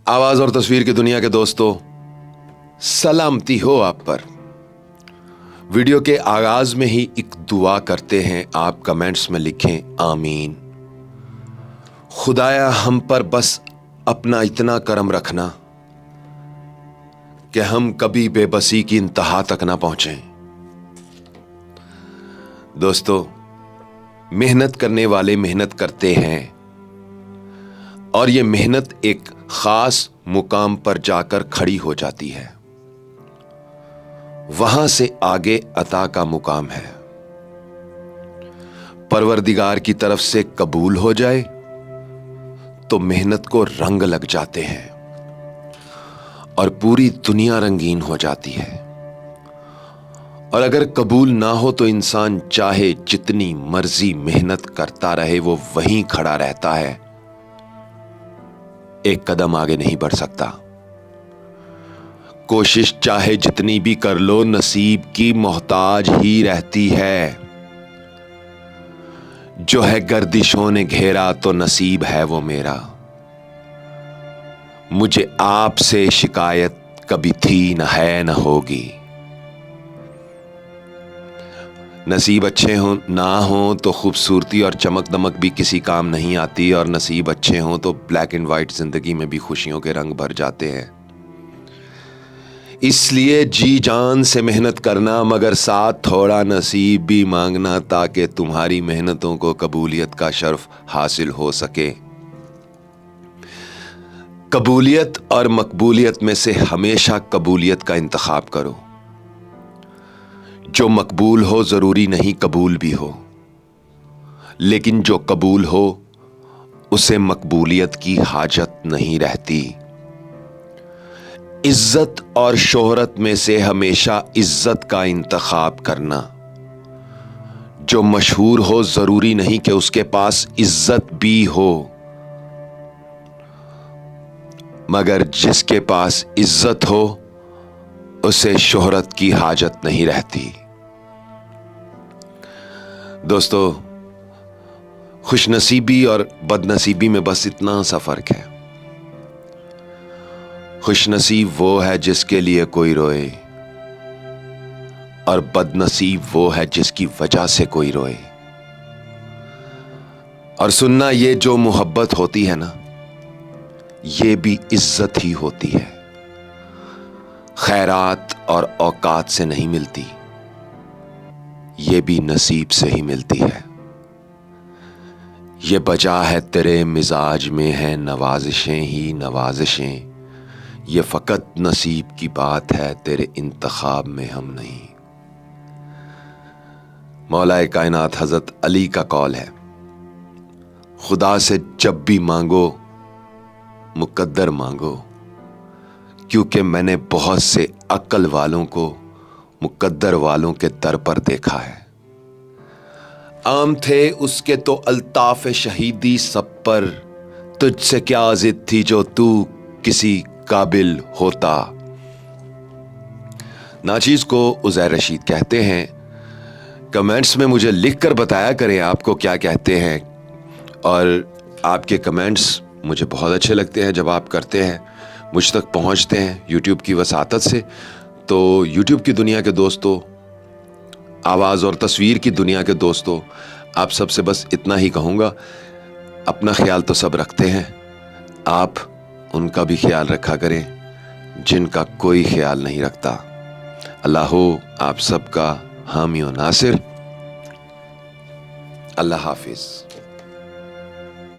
आवाज और तस्वीर की दुनिया के दोस्तों, सलामती हो आप पर। वीडियो के आगाज में ही एक दुआ करते हैं, आप कमेंट्स में लिखें आमीन। खुदाया हम पर बस अपना इतना करम रखना कि हम कभी बेबसी की इंतहा तक ना पहुंचें। दोस्तों, मेहनत करने वाले मेहनत करते हैं और ये मेहनत एक खास मुकाम पर जाकर खड़ी हो जाती है। वहां से आगे अता का मुकाम है। परवरदिगार की तरफ से कबूल हो जाए तो मेहनत को रंग लग जाते हैं और पूरी दुनिया रंगीन हो जाती है। और अगर कबूल ना हो तो इंसान चाहे जितनी मर्जी मेहनत करता रहे, वो वहीं खड़ा रहता है, एक कदम आगे नहीं बढ़ सकता। कोशिश चाहे जितनी भी कर लो, नसीब की मोहताज ही रहती है। जो है गर्दिशों ने घेरा तो नसीब है वो मेरा। मुझे आपसे शिकायत कभी थी न है न होगी। नसीब अच्छे हो ना हो तो खूबसूरती और चमक दमक भी किसी काम नहीं आती, और नसीब अच्छे हो तो ब्लैक एंड वाइट जिंदगी में भी खुशियों के रंग भर जाते हैं। इसलिए जी जान से मेहनत करना, मगर साथ थोड़ा नसीब भी मांगना, ताकि तुम्हारी मेहनतों को कबूलियत का शर्फ हासिल हो सके। कबूलियत और मकबूलियत में से हमेशा कबूलियत का इंतखाब करो। जो मकबूल हो जरूरी नहीं कबूल भी हो, लेकिन जो कबूल हो उसे मकबूलियत की हाजत नहीं रहती। इज्जत और शोहरत में से हमेशा इज्जत का इंतखाब करना। जो मशहूर हो जरूरी नहीं कि उसके पास इज्जत भी हो, मगर जिसके पास इज्जत हो उसे शोहरत की हाजत नहीं रहती। दोस्तों, खुशनसीबी और बदनसीबी में बस इतना सा फर्क है। खुशनसीब वो है जिसके लिए कोई रोए, और बदनसीब वो है जिसकी वजह से कोई रोए। और सुनना, ये जो मोहब्बत होती है ना, ये भी इज्जत ही होती है। खैरात और औकात से नहीं मिलती, ये भी नसीब से ही मिलती है। ये बजा है तेरे मिजाज में है नवाजिशें ही नवाजिशें, ये फकत नसीब की बात है तेरे इंतखाब में हम नहीं। मौलाए कायनात हजरत अली का कौल है, खुदा से जब भी मांगो मुकद्दर मांगो, क्योंकि मैंने बहुत से अक्ल वालों को मुकद्दर वालों के दर पर देखा है। आम थे उसके तो अल्ताफ शहीदी सब पर, तुझसे क्या जिद थी जो तू किसी काबिल होता। नाचीज को उज़ैर रशीद कहते हैं। कमेंट्स में मुझे लिखकर बताया करें आपको क्या कहते हैं, और आपके कमेंट्स मुझे बहुत अच्छे लगते हैं जब आप करते हैं, मुझ तक पहुंचते हैं यूट्यूब की वसातत से। तो यूट्यूब की दुनिया के दोस्तों, आवाज़ और तस्वीर की दुनिया के दोस्तों, आप सबसे बस इतना ही कहूँगा, अपना ख्याल तो सब रखते हैं, आप उनका भी ख्याल रखा करें जिनका कोई ख्याल नहीं रखता। अल्लाह हो आप सबका हामी और नासिर। अल्लाह हाफिज़।